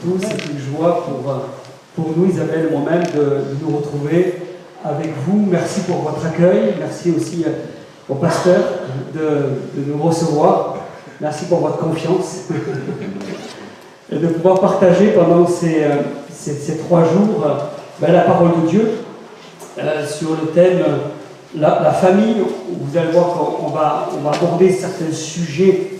tous. C'est une joie pour nous, Isabelle et moi-même, de nous retrouver avec vous. Merci pour votre accueil. Merci aussi au pasteur de nous recevoir. Merci pour votre confiance. Et de pouvoir partager pendant ces 3 jours la parole de Dieu sur le thème la famille. Vous allez voir qu'on va aborder certains sujets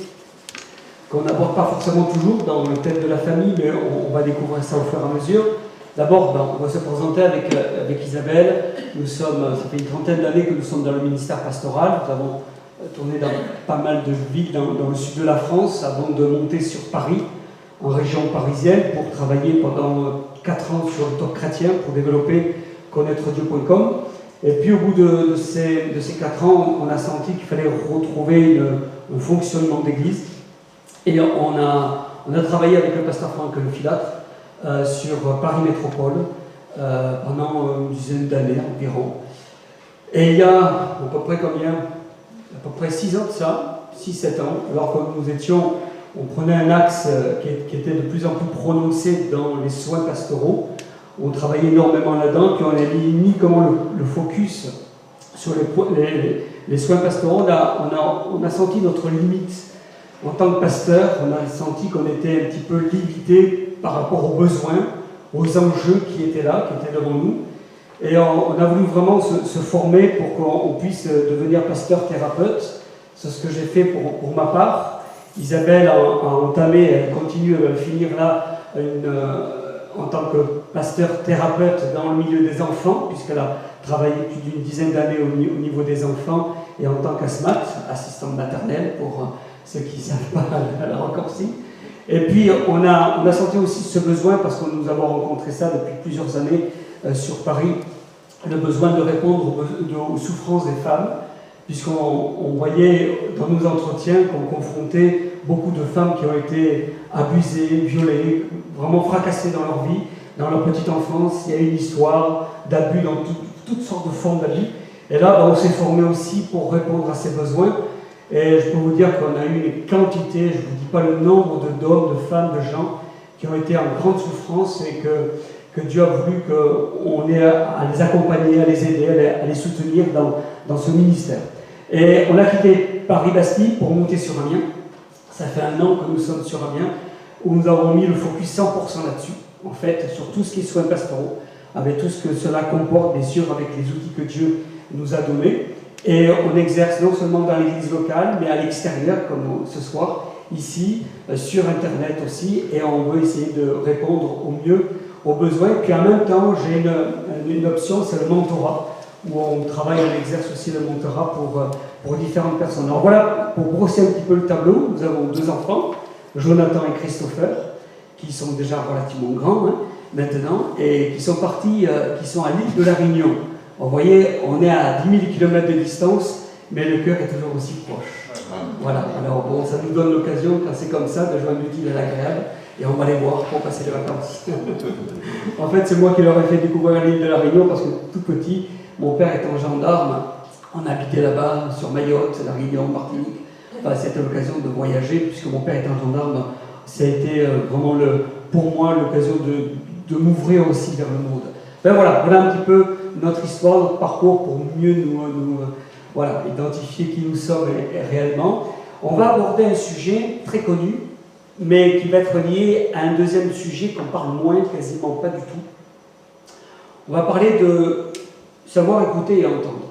qu'on n'aborde pas forcément toujours dans le thème de la famille, mais on va découvrir ça au fur et à mesure. D'abord, on va se présenter avec Isabelle. Ça fait une trentaine d'années que nous sommes dans le ministère pastoral. Nous avons tourné dans pas mal de villes dans le sud de la France avant de monter sur Paris, en région parisienne, pour travailler pendant 4 ans sur le talk chrétien, pour développer connaîtredieu.com. Et puis au bout de ces 4 ans, on a senti qu'il fallait retrouver un fonctionnement d'église. Et on a travaillé avec le pasteur Franck Lefilâtre sur Paris Métropole pendant une dizaine d'années environ. Et il y a à peu près 6 ans de ça, 6-7 ans, alors que nous étions, on prenait un axe qui était de plus en plus prononcé dans les soins pastoraux. On travaillait énormément là-dedans, puis on a mis comment le focus sur les soins pastoraux. On a senti notre limite. En tant que pasteur, on a senti qu'on était un petit peu limité par rapport aux besoins, aux enjeux qui étaient là, qui étaient devant nous. Et on a voulu vraiment se former pour qu'on puisse devenir pasteur-thérapeute. C'est ce que j'ai fait pour ma part. Isabelle a entamé, elle continue, elle va finir là, en tant que pasteur-thérapeute dans le milieu des enfants, puisqu'elle a travaillé plus d'une dizaine d'années au niveau des enfants, et en tant qu'ASMAT, assistante maternelle, pour ceux qui ne savent pas la raccourci. Et puis on a senti aussi ce besoin, parce que nous avons rencontré ça depuis plusieurs années sur Paris, le besoin de répondre aux souffrances des femmes, puisqu'on voyait dans nos entretiens qu'on confrontait beaucoup de femmes qui ont été abusées, violées, vraiment fracassées dans leur vie, dans leur petite enfance. Il y a une histoire d'abus dans toutes sortes de formes d'abus. Et là, on s'est formé aussi pour répondre à ces besoins. Et je peux vous dire qu'on a eu une quantité, je ne vous dis pas le nombre d'hommes, de femmes, de gens qui ont été en grande souffrance et que Dieu a voulu qu'on ait à les accompagner, à les aider, à les soutenir dans ce ministère. Et on a quitté Paris-Bastille pour monter sur Amiens. Ça fait 1 an que nous sommes sur Amiens, où nous avons mis le focus 100% là-dessus, en fait, sur tout ce qui est soins pastoraux, avec tout ce que cela comporte, bien sûr, avec les outils que Dieu nous a donnés. Et on exerce non seulement dans l'église locale, mais à l'extérieur, comme ce soir, ici, sur Internet aussi, et on veut essayer de répondre au mieux aux besoins. Puis en même temps, j'ai une option, c'est le mentorat, où on travaille, on exerce aussi le mentorat pour différentes personnes. Alors voilà, pour brosser un petit peu le tableau, nous avons 2 enfants, Jonathan et Christopher, qui sont déjà relativement grands maintenant, et qui sont partis, qui sont à l'île de la Réunion. Vous voyez, on est à 10 000 km de distance, mais le cœur est toujours aussi proche. Voilà, alors bon, ça nous donne l'occasion, quand c'est comme ça, de joindre l'utile à l'agréable, et on va les voir pour passer les vacances. En fait, c'est moi qui leur ai fait découvrir l'île de la Réunion, parce que tout petit, mon père étant gendarme, on habitait là-bas, sur Mayotte, la Réunion, Martinique. Enfin, c'était l'occasion de voyager, puisque mon père étant gendarme, ça a été vraiment pour moi l'occasion de m'ouvrir aussi vers le monde. Ben voilà un petit peu notre histoire, notre parcours, pour mieux nous identifier qui nous sommes réellement. On va aborder un sujet très connu, mais qui va être lié à un deuxième sujet qu'on parle moins, quasiment pas du tout. On va parler de savoir écouter et entendre.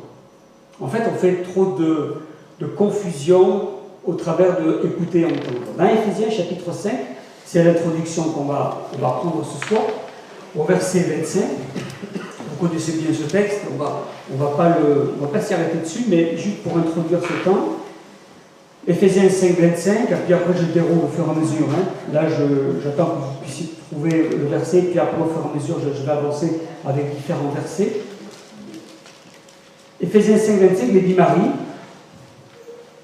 En fait, on fait trop de confusion au travers de écouter et entendre. Dans Éphésiens chapitre 5, c'est l'introduction qu'on va prendre ce soir, au verset 25. Vous connaissez bien ce texte, on va pas s'y arrêter dessus, mais juste pour introduire ce temps. Éphésiens 5, 25, et puis après je le déroule au fur et à mesure. Là, j'attends que vous puissiez trouver le verset, puis après au fur et à mesure, je vais avancer avec différents versets. Éphésiens 5, 25, il dit Marie,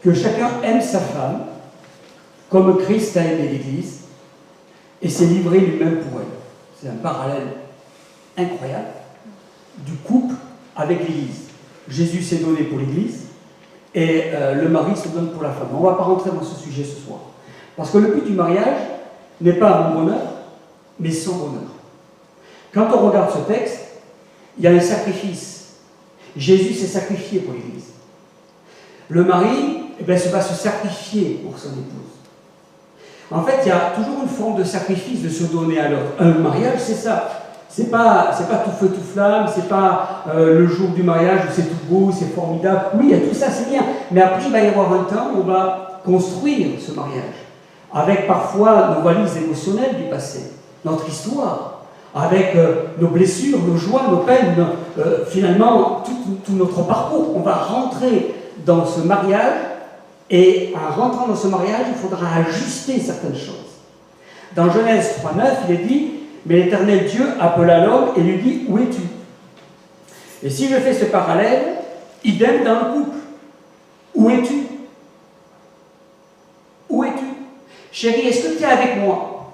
que chacun aime sa femme, comme Christ a aimé l'Église, et s'est livré lui-même pour elle. C'est un parallèle incroyable du couple avec l'Église. Jésus s'est donné pour l'Église, et le mari se donne pour la femme. On ne va pas rentrer dans ce sujet ce soir. Parce que le but du mariage n'est pas mon bonheur, mais son bonheur. Quand on regarde ce texte, il y a un sacrifice. Jésus s'est sacrifié pour l'Église. Le mari va se sacrifier pour son épouse. En fait, il y a toujours une forme de sacrifice, de se donner à l'autre. Un mariage, c'est ça. C'est pas tout feu, tout flamme, c'est pas le jour du mariage où c'est tout beau, c'est formidable. Oui, il y a tout ça, c'est bien. Mais après, il va y avoir un temps où on va construire ce mariage. Avec parfois nos valises émotionnelles du passé, notre histoire, avec nos blessures, nos joies, nos peines, finalement, tout notre parcours. On va rentrer dans ce mariage, et en rentrant dans ce mariage, il faudra ajuster certaines choses. Dans Genèse 3,9, il est dit « Mais l'Éternel Dieu appela l'homme et lui dit « Où es-tu » Et si je fais ce parallèle, idem dans le couple. Où es-tu? Où es-tu? Chérie, est-ce que tu es avec moi?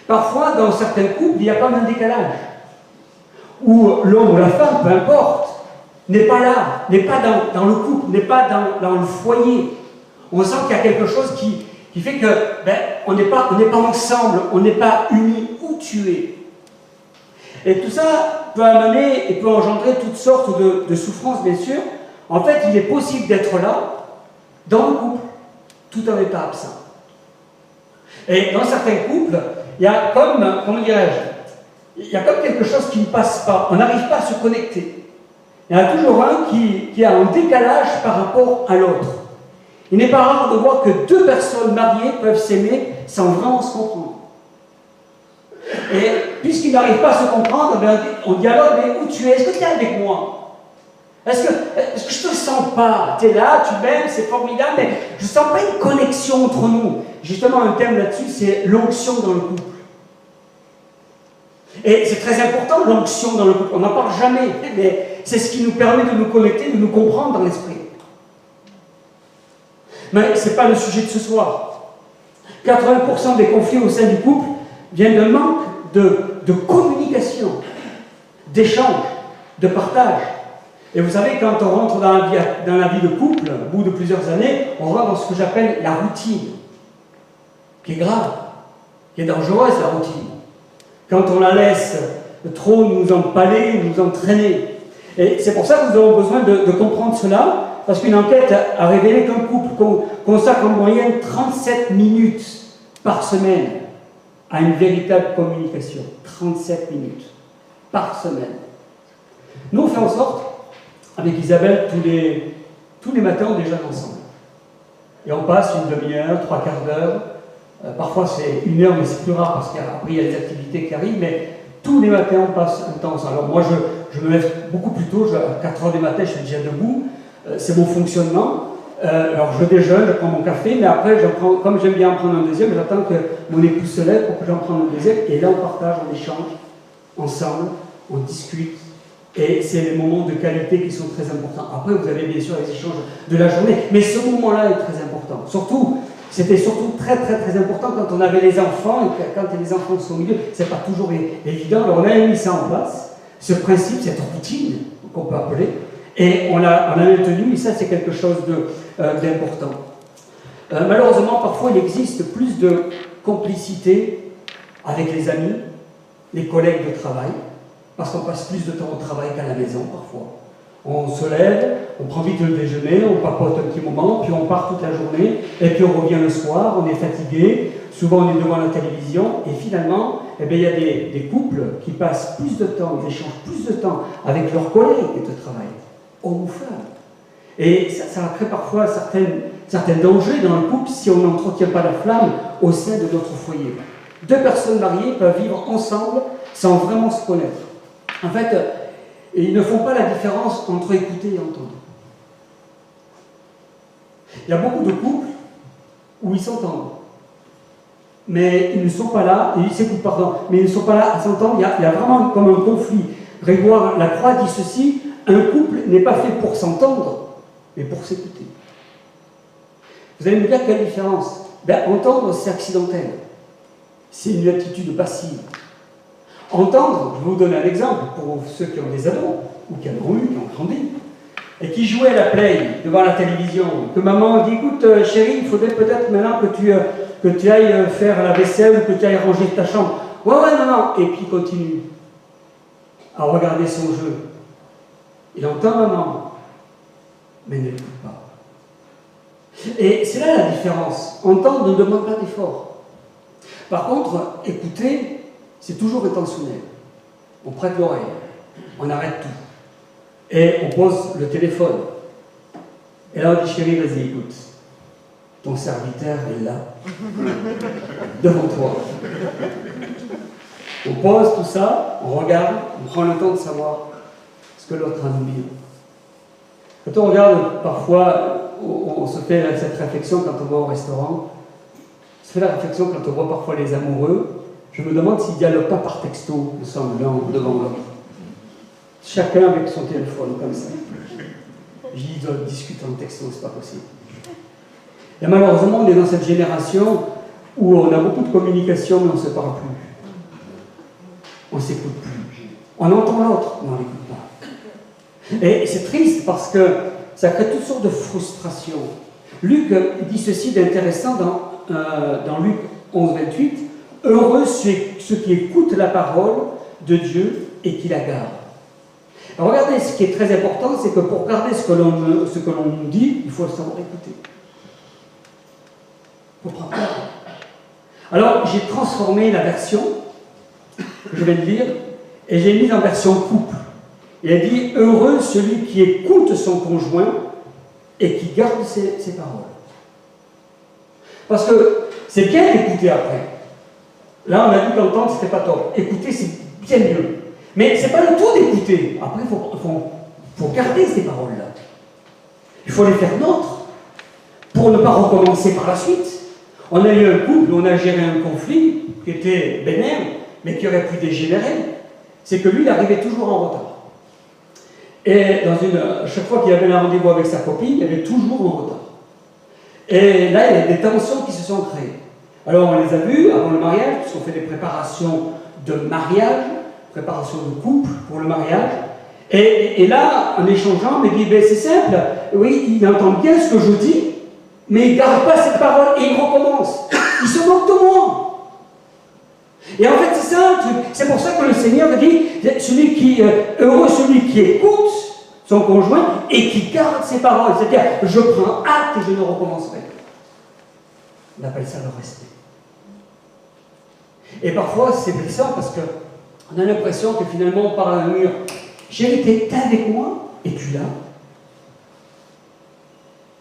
Parfois, dans certains couples, il y a comme un décalage. Où l'homme ou la femme, peu importe, n'est pas là, n'est pas dans le couple, n'est pas dans le foyer. On sent qu'il y a quelque chose qui fait que on n'est pas ensemble, on n'est pas unis. Où tu es? Et tout ça peut amener et peut engendrer toutes sortes de souffrances, bien sûr. En fait, il est possible d'être là, dans le couple, tout en étant absent. Et dans certains couples, il y a comme, comment dirais-je, il y a comme quelque chose qui ne passe pas. On n'arrive pas à se connecter. Il y en a toujours un qui a un décalage par rapport à l'autre. Il n'est pas rare de voir que deux personnes mariées peuvent s'aimer sans vraiment se comprendre. Et puisqu'ils n'arrivent pas à se comprendre, on dialogue, mais où tu es? Est-ce que tu es avec moi? Est-ce que je ne te sens pas? Tu es là, tu m'aimes, c'est formidable, mais je ne sens pas une connexion entre nous. Justement, un thème là-dessus, c'est l'onction dans le couple. Et c'est très important, l'onction dans le couple. On n'en parle jamais, mais c'est ce qui nous permet de nous connecter, de nous comprendre dans l'esprit. Mais ce n'est pas le sujet de ce soir. 80% des conflits au sein du couple viennent d'un manque de communication, d'échange, de partage. Et vous savez, quand on rentre dans la vie de couple, au bout de plusieurs années, on rentre dans ce que j'appelle la routine, qui est grave, qui est dangereuse, la routine. Quand on la laisse trop nous empaler, nous entraîner. Et c'est pour ça que nous avons besoin de comprendre cela, parce qu'une enquête a révélé qu'un couple consacre en moyenne 37 minutes par semaine à une véritable communication. 37 minutes par semaine. Nous, on fait en sorte, avec Isabelle, tous les matins, on déjeune ensemble. Et on passe une demi-heure, 3 quarts d'heure. Parfois c'est 1 heure, mais c'est plus rare parce qu'après il y a des activités qui arrivent, mais tous les matins on passe un temps ensemble. Alors moi je me lève beaucoup plus tôt, à 4 heures du matin je suis déjà debout, c'est mon fonctionnement. Alors je déjeune, je prends mon café, mais après comme j'aime bien en prendre un deuxième, j'attends que mon épouse se lève pour que j'en prenne un deuxième, et là on partage, on échange ensemble, on discute, et c'est les moments de qualité qui sont très importants. Après vous avez bien sûr les échanges de la journée, mais ce moment-là est très important. C'était surtout très important quand on avait les enfants, et quand les enfants sont au milieu, c'est pas toujours évident. Alors on a mis ça en place, ce principe, cette routine qu'on peut appeler, et on l'a maintenu, et ça c'est quelque chose d'important. Malheureusement, parfois il existe plus de complicité avec les amis, les collègues de travail, parce qu'on passe plus de temps au travail qu'à la maison parfois. On se lève, on prend vite le déjeuner, on papote un petit moment, puis on part toute la journée, et puis on revient le soir, on est fatigué, souvent on est devant la télévision, et finalement, il y a des couples qui passent plus de temps, ils échangent plus de temps avec leurs collègues de travail, hommes ou femmes. Et ça crée parfois certains dangers dans le couple si on n'entretient pas la flamme au sein de notre foyer. Deux personnes mariées peuvent vivre ensemble sans vraiment se connaître. En fait, et ils ne font pas la différence entre écouter et entendre. Il y a beaucoup de couples où ils s'entendent, mais ils ne sont pas là, et ils s'écoutent, pardon, mais ils ne sont pas là à s'entendre, il y a vraiment comme un conflit. Grégoire Lacroix dit ceci, un couple n'est pas fait pour s'entendre, mais pour s'écouter. Vous allez me dire quelle différence? Entendre, c'est accidentel. C'est une attitude passive. Entendre, je vais vous donner un exemple pour ceux qui ont des ados, ou qui en ont eu, qui ont grandi, et qui jouaient à la play devant la télévision, que maman dit, écoute chérie, il faudrait peut-être maintenant que tu ailles faire la vaisselle ou que tu ailles ranger ta chambre. Ouais, ouais, non, non. Et puis il continue à regarder son jeu. Il entend maman, mais ne l'écoute pas. Et c'est là la différence. Entendre ne demande pas d'effort. Par contre, écouter, c'est toujours intentionnel. On prête l'oreille, on arrête tout. Et on pose le téléphone. Et là, on dit, chérie, vas-y, écoute. Ton serviteur est là, devant toi. On pose tout ça, on regarde, on prend le temps de savoir ce que l'autre a à nous dire. Quand on regarde, parfois, on se fait cette réflexion quand on va au restaurant. On se fait la réflexion quand on voit parfois les amoureux. Je me demande s'ils ne dialoguent pas par texto, ensemble, l'un devant l'autre. Chacun avec son téléphone, comme ça. Ils doivent discuter en texto, c'est pas possible. Et malheureusement, on est dans cette génération où on a beaucoup de communication, mais on ne se parle plus. On ne s'écoute plus. On entend l'autre, mais on ne l'écoute pas. Et c'est triste parce que ça crée toutes sortes de frustrations. Luc dit ceci d'intéressant dans Luc 11, 28. « Heureux ceux qui écoutent la parole de Dieu et qui la gardent. » Alors regardez, ce qui est très important, c'est que pour garder ce que l'on nous dit, il faut savoir écouter. Il faut prendre part. Alors, j'ai transformé la version que je viens de lire et j'ai mis en version couple. Il a dit « Heureux celui qui écoute son conjoint et qui garde ses paroles. » Parce que c'est bien d'écouter après. Là, on a dit qu'entendre, c'était pas top. Écouter, c'est bien mieux. Mais c'est pas le tout d'écouter. Après, il faut garder ces paroles-là. Il faut les faire nôtres pour ne pas recommencer par la suite. On a eu un couple, on a géré un conflit qui était bénin, mais qui aurait pu dégénérer. C'est que lui, il arrivait toujours en retard. Et chaque fois qu'il y avait un rendez-vous avec sa copine, il avait toujours en retard. Et là, il y a des tensions qui se sont créées. Alors, on les a vus avant le mariage, puisqu'on fait des préparations de mariage, préparation de couple pour le mariage. Et là, en échangeant, il me dit, ben, c'est simple, oui, il entend bien ce que je dis, mais il ne garde pas cette parole et il recommence. Il se moque de moi. Et en fait, c'est ça le truc. C'est pour ça que le Seigneur dit, heureux celui qui écoute son conjoint et qui garde ses paroles. C'est-à-dire, je prends acte et je ne recommencerai. On appelle ça le respect. Et parfois, c'est blessant parce qu'on a l'impression que finalement, on parle à un mur. Chérie, t'es avec moi et tu l'as.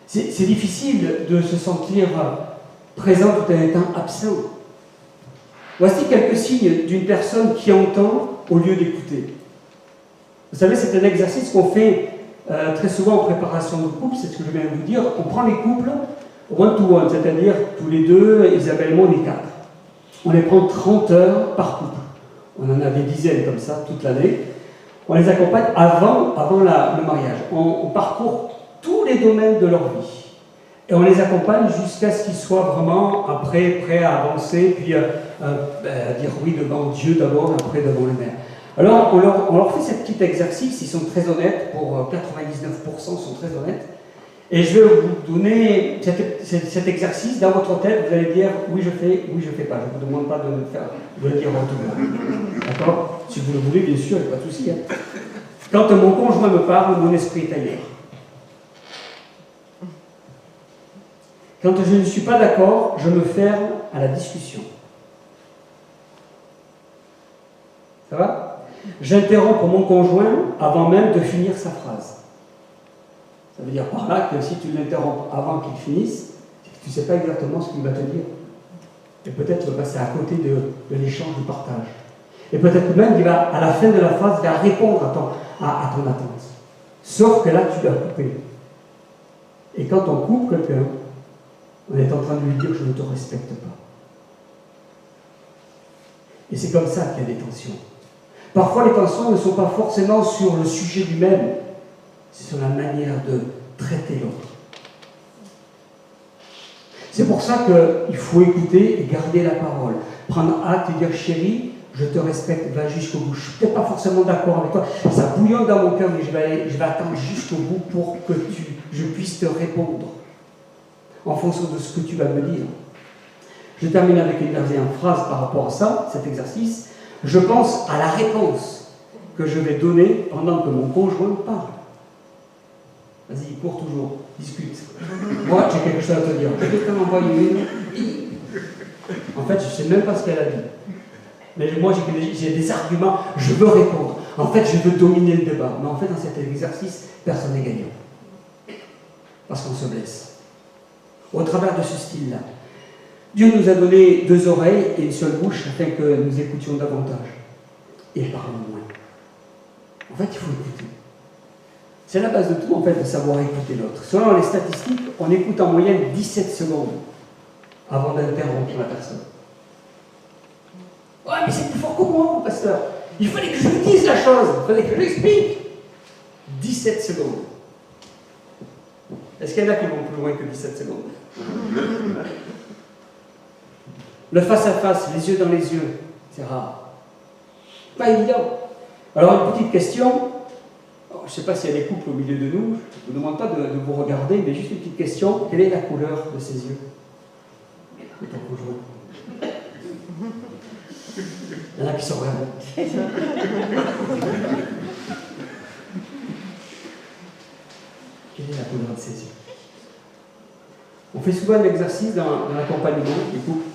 C'est difficile de se sentir présent tout en étant absent. Voici quelques signes d'une personne qui entend au lieu d'écouter. Vous savez, c'est un exercice qu'on fait très souvent en préparation de couple, c'est ce que je viens de vous dire. On prend les couples one-to-one, c'est-à-dire tous les deux, Isabelle et moi, on est 4. On les prend 30 heures par couple. On en a des dizaines comme ça toute l'année. On les accompagne avant le mariage. On parcourt tous les domaines de leur vie. Et on les accompagne jusqu'à ce qu'ils soient vraiment après prêts à avancer, puis à dire oui devant Dieu d'abord, après devant le Maire. Alors on leur fait ce petit exercice, ils sont très honnêtes, pour 99% sont très honnêtes. Et je vais vous donner cet exercice dans votre tête, vous allez dire oui je fais pas. Je ne vous demande pas de le dire en tout cas. D'accord? Si vous le voulez, bien sûr, il n'y a pas de souci. Hein. Quand mon conjoint me parle, mon esprit est ailleurs. Quand je ne suis pas d'accord, je me ferme à la discussion. Ça va? J'interromps mon conjoint avant même de finir sa phrase. Ça veut dire par là que si tu l'interromps avant qu'il finisse, tu ne sais pas exactement ce qu'il va te dire. Et peut-être tu vas passer à côté de l'échange, du partage. Et peut-être même qu'il va, à la fin de la phrase, il va répondre à ton attente. Sauf que là, tu dois couper. Et quand on coupe quelqu'un, on est en train de lui dire « je ne te respecte pas ». Et c'est comme ça qu'il y a des tensions. Parfois, les tensions ne sont pas forcément sur le sujet lui-même, c'est sur la manière de traiter l'autre. C'est pour ça qu'il faut écouter et garder la parole. Prendre acte et dire « chérie, je te respecte, va jusqu'au bout. Je ne suis peut-être pas forcément d'accord avec toi. Ça bouillonne dans mon cœur, mais je vais attendre jusqu'au bout pour que je puisse te répondre en fonction de ce que tu vas me dire. Je termine avec une dernière phrase par rapport à ça, cet exercice. Je pense à la réponse que je vais donner pendant que mon conjoint parle. Vas-y, cours toujours, discute. Moi, j'ai quelque chose à te dire. Je vais t'en envoyer une. En fait, je ne sais même pas ce qu'elle a dit. Mais moi, j'ai des arguments, je veux répondre. En fait, je veux dominer le débat. Mais en fait, dans cet exercice, personne n'est gagnant. Parce qu'on se blesse. Au travers de ce style-là, Dieu nous a donné 2 oreilles et une seule bouche afin que nous écoutions davantage. Et parlons moins. En fait, il faut écouter. C'est la base de tout, en fait, de savoir écouter l'autre. Selon les statistiques, on écoute en moyenne 17 secondes avant d'interrompre la personne. Ouais, mais c'est plus fort que moi, mon pasteur. Il fallait que je lui dise la chose, il fallait que je l'explique. 17 secondes. Est-ce qu'il y en a qui vont plus loin que 17 secondes? Le face-à-face, les yeux dans les yeux, c'est rare. Pas évident. Alors, une petite question. Je ne sais pas s'il y a des couples au milieu de nous, je ne vous demande pas de vous regarder, mais juste une petite question. Quelle est la couleur de ses yeux? De ton conjoint. Il y en a qui sont vraiment. Quelle est la couleur de ses yeux? On fait souvent l'exercice dans l'accompagnement du couple,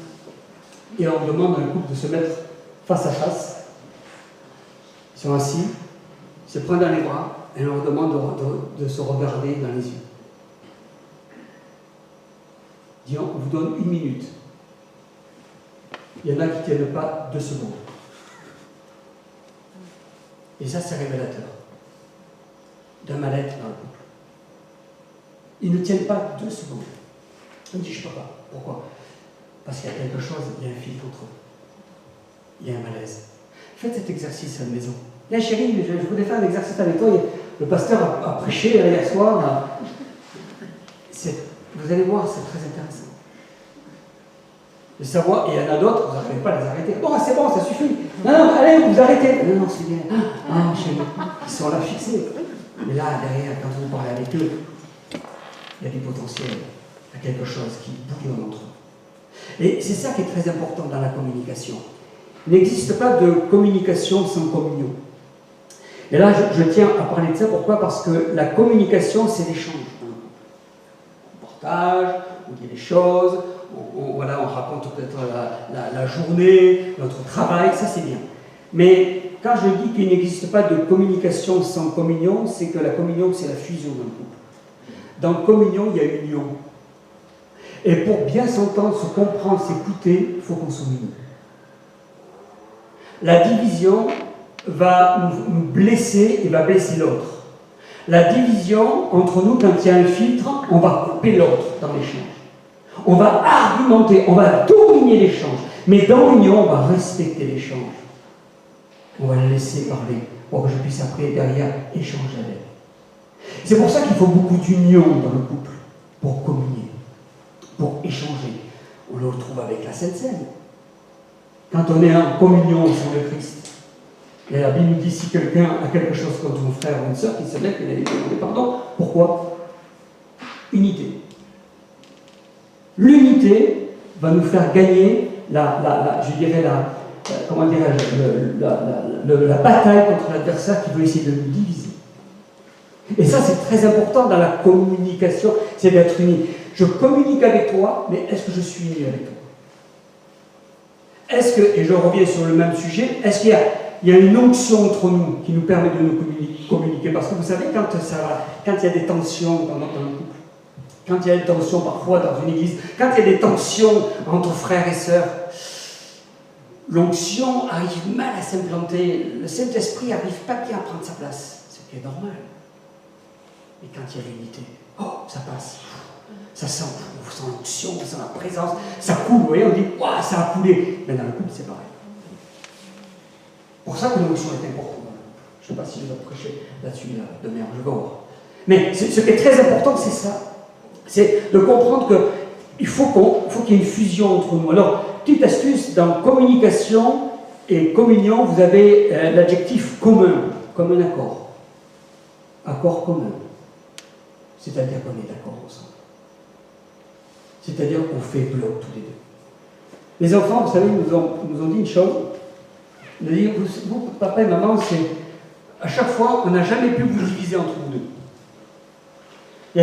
et on demande à un couple de se mettre face à face. Ils sont assis, ils se prennent dans les bras, et on leur demande de se regarder dans les yeux. Disons, on vous donne 1 minute. Il y en a qui ne tiennent pas 2 secondes. Et ça, c'est révélateur d'un mal-être dans le couple. Ils ne tiennent pas 2 secondes. On me dit, je ne sais pas. Pourquoi? Parce qu'il y a quelque chose, il y a un fil entre eux. Il y a un malaise. Faites cet exercice à la maison. Là, chérie, je voulais faire un exercice avec toi. Le pasteur a prêché hier soir. Vous allez voir, c'est très intéressant. De savoir, et il y en a d'autres, vous n'arrivez pas à les arrêter. Bon, c'est bon, ça suffit. Non, non, allez, vous arrêtez. Non, non, c'est bien. Ah, chérie, ils sont là fixés. Mais là, derrière, quand vous parlez avec eux, il y a du potentiel. Il y a quelque chose qui bouillonne entre eux. Et c'est ça qui est très important dans la communication. Il n'existe pas de communication sans communion. Et là, je tiens à parler de ça. Pourquoi? Parce que la communication, c'est l'échange. On partage, on dit les choses, on raconte peut-être la journée, notre travail, ça c'est bien. Mais quand je dis qu'il n'existe pas de communication sans communion, c'est que la communion, c'est la fusion d'un couple. Dans communion, il y a union. Et pour bien s'entendre, se comprendre, s'écouter, il faut qu'on s'unisse. La division va nous blesser et va blesser l'autre. La division entre nous, quand il y a un filtre, on va couper l'autre dans l'échange. On va argumenter, on va dominer l'échange. Mais dans l'union, on va respecter l'échange. On va la laisser parler pour que je puisse après, derrière, échanger avec elle. C'est pour ça qu'il faut beaucoup d'union dans le couple, pour communier, pour échanger. On le retrouve avec la Sainte Seine. Quand on est en communion sur le Christ, et la Bible nous dit si quelqu'un a quelque chose contre un frère ou une sœur, qu'il se lève et qu'il demande pardon. Pourquoi? Unité. L'unité va nous faire gagner la bataille contre l'adversaire qui veut essayer de nous diviser. Et ça, c'est très important dans la communication, c'est d'être uni. Je communique avec toi, mais est-ce que je suis uni avec toi? Est-ce que, et je reviens sur le même sujet, est-ce qu'il y a une onction entre nous qui nous permet de nous communiquer? Parce que vous savez, quand il y a des tensions dans un couple, quand il y a des tensions parfois dans une église, quand il y a des tensions entre frères et sœurs, l'onction arrive mal à s'implanter, le Saint-Esprit n'arrive pas bien à prendre sa place, ce qui est normal. Mais quand il y a l'unité, ça passe. Ça sent, on sent l'onction, on sent la présence, ça coule, vous voyez, on dit, waouh, ça a coulé. Mais dans le couple, c'est pareil. Pour ça que l'onction est importante. Je ne sais pas si je vais prêcher là-dessus demain, je vais voir. Mais ce qui est très important, c'est ça. C'est de comprendre qu'il faut qu'il y ait une fusion entre nous. Alors, petite astuce, dans communication et communion, vous avez l'adjectif commun, comme un accord. Accord commun. C'est-à-dire qu'on est d'accord ensemble. C'est-à-dire qu'on fait bloc tous les deux. Les enfants, vous savez, nous ont dit une chose. Ils nous ont dit, vous, papa et maman, c'est à chaque fois, on n'a jamais pu vous diviser entre vous deux. On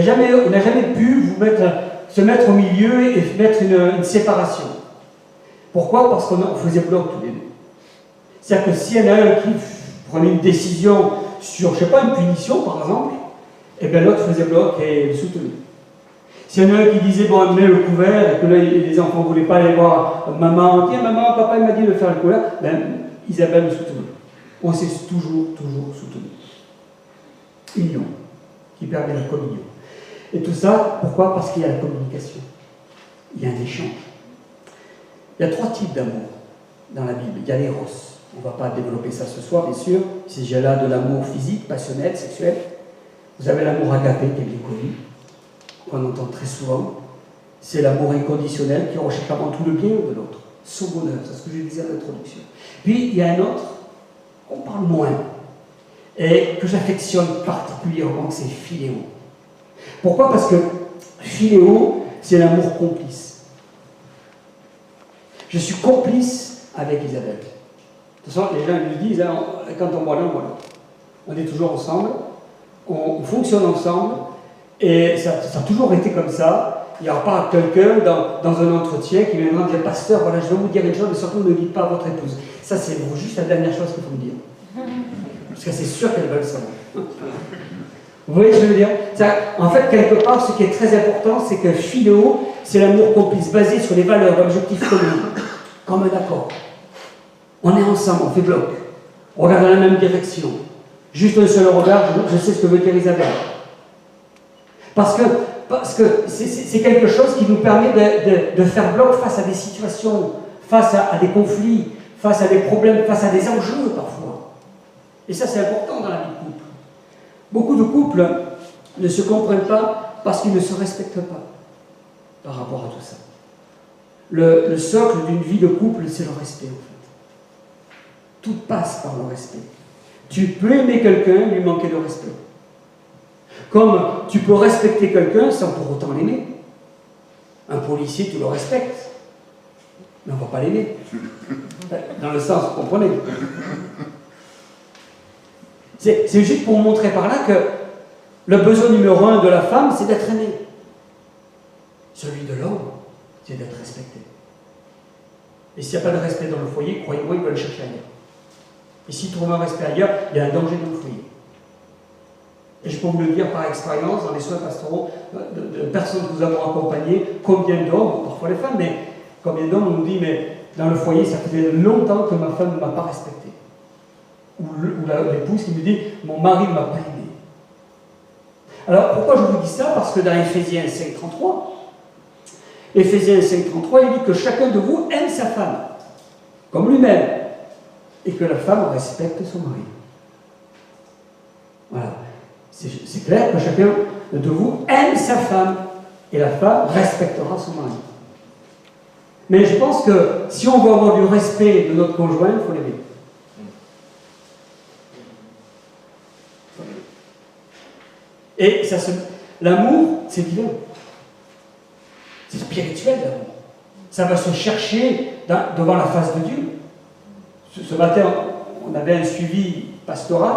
n'a jamais pu se mettre au milieu et mettre une séparation. Pourquoi? Parce qu'on faisait bloc tous les deux. C'est-à-dire que s'il y en a un qui prenait une décision sur, je ne sais pas, une punition par exemple, et bien l'autre faisait bloc et le soutenait. S'il y en a un qui disait, bon, mets le couvert, et que là, les enfants ne voulaient pas aller voir maman, tiens, maman, papa, il m'a dit de faire le couvert, ben, Isabelle le soutenait. On s'est toujours soutenu. Union, qui permet la communion. Et tout ça, pourquoi? Parce qu'il y a la communication. Il y a un échange. Il y a 3 types d'amour dans la Bible. Il y a l'éros. On ne va pas développer ça ce soir, bien sûr. Il s'agit là de l'amour physique, passionnel, sexuel. Vous avez l'amour agapé, qui est bien connu, qu'on entend très souvent. C'est l'amour inconditionnel qui recherche avant tout le bien de l'autre. Son bonheur, c'est ce que je disais à l'introduction. Puis, il y a un autre, qu'on parle moins, et que j'affectionne particulièrement, c'est philéo. Pourquoi? Parce que philéo, c'est l'amour complice. Je suis complice avec Isabelle. De toute façon, les gens nous disent, hein, quand on voit l'un, voilà. On est toujours ensemble, on fonctionne ensemble, et ça a toujours été comme ça. Il n'y aura pas quelqu'un dans un entretien qui viendra dire, pasteur, voilà, je vais vous dire une chose, mais surtout ne le dites pas à votre épouse. Ça, c'est juste la dernière chose qu'il faut me dire. Parce que c'est sûr qu'elle va le savoir. Vous voyez ce que je veux dire? En fait, quelque part, ce qui est très important, c'est que philéo, c'est l'amour complice, basé sur les valeurs, l'objectif commun, comme un accord. On est ensemble, on fait bloc. On regarde dans la même direction. Juste un seul regard, je sais ce que veut dire Isabelle. Parce que c'est quelque chose qui nous permet de faire bloc face à des situations, face à des conflits, face à des problèmes, face à des enjeux parfois. Et ça, c'est important dans la vie de couple. Beaucoup de couples ne se comprennent pas parce qu'ils ne se respectent pas par rapport à tout ça. Le socle d'une vie de couple, c'est le respect, en fait. Tout passe par le respect. Tu peux aimer quelqu'un, lui manquer de respect. Comme tu peux respecter quelqu'un sans pour autant l'aimer. Un policier, tu le respectes, mais on ne va pas l'aimer. Dans le sens, vous comprenez? C'est juste pour montrer par là que le besoin numéro 1 de la femme, c'est d'être aimée. Celui de l'homme, c'est d'être respecté. Et s'il n'y a pas de respect dans le foyer, croyez-moi, il va le chercher ailleurs. Et s'il trouve un respect ailleurs, il y a un danger dans le foyer. Et je peux vous le dire par expérience, dans les soins pastoraux, de personnes que nous avons accompagnées, combien d'hommes, parfois les femmes, mais combien d'hommes on nous dit, mais dans le foyer, ça faisait longtemps que ma femme ne m'a pas respecté. Ou l'épouse qui me dit, mon mari ne m'a pas aimé. Alors, pourquoi je vous dis ça? Parce que dans Éphésiens 5.33, Éphésiens 5.33, il dit que chacun de vous aime sa femme, comme lui-même, et que la femme respecte son mari. Voilà. C'est clair que chacun de vous aime sa femme, et la femme respectera son mari. Mais je pense que si on veut avoir du respect de notre conjoint, il faut l'aimer. Et l'amour, c'est divin. C'est spirituel, l'amour. Ça va se chercher devant la face de Dieu. Ce matin, on avait un suivi pastoral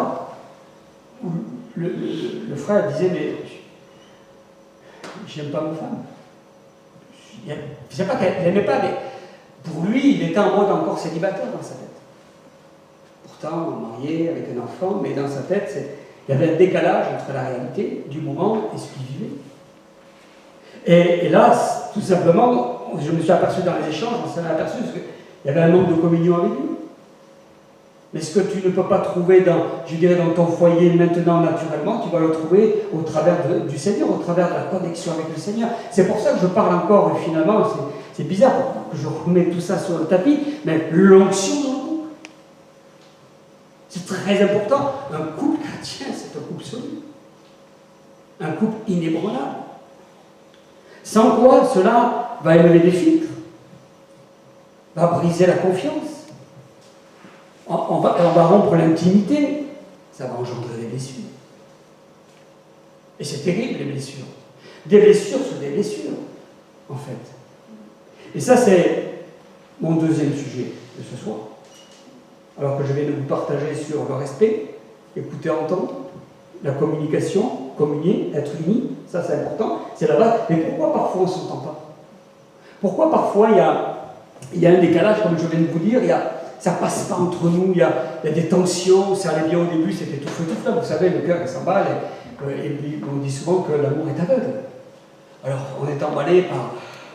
où le frère disait, mais j'aime pas ma femme. Je ne sais pas qu'elle n'aimait pas, mais pour lui, il était en mode encore célibataire dans sa tête. Pourtant, marié avec un enfant, mais dans sa tête, il y avait un décalage entre la réalité du moment et ce qu'il vivait. Et là, tout simplement, je me suis aperçu dans les échanges, on s'en est aperçu, parce qu'il y avait un manque de communion avec Dieu. Mais ce que tu ne peux pas trouver dans ton foyer maintenant naturellement, tu vas le trouver au travers du Seigneur, au travers de la connexion avec le Seigneur. C'est pour ça que je parle encore, et finalement, c'est bizarre que je remets tout ça sur le tapis, mais l'onction dans le couple. C'est très important. Un couple chrétien, c'est un couple solide. Un couple inébranlable. Sans quoi cela va élever des filtres, va briser la confiance. On va rompre l'intimité, ça va engendrer des blessures. Et c'est terrible, les blessures. Des blessures sur des blessures, en fait. Et ça, c'est mon deuxième sujet de ce soir, alors que je viens de vous partager sur le respect, écouter, entendre, la communication, communier, être unis, ça c'est important, c'est la base. Mais pourquoi parfois on ne s'entend pas? Pourquoi parfois il y a un décalage, comme je viens de vous dire, ça ne passe pas entre nous, il y a des tensions, ça allait bien au début, c'était tout feu tout flamme, vous savez, le cœur il s'emballe, et puis on dit souvent que l'amour est aveugle. Alors on est emballé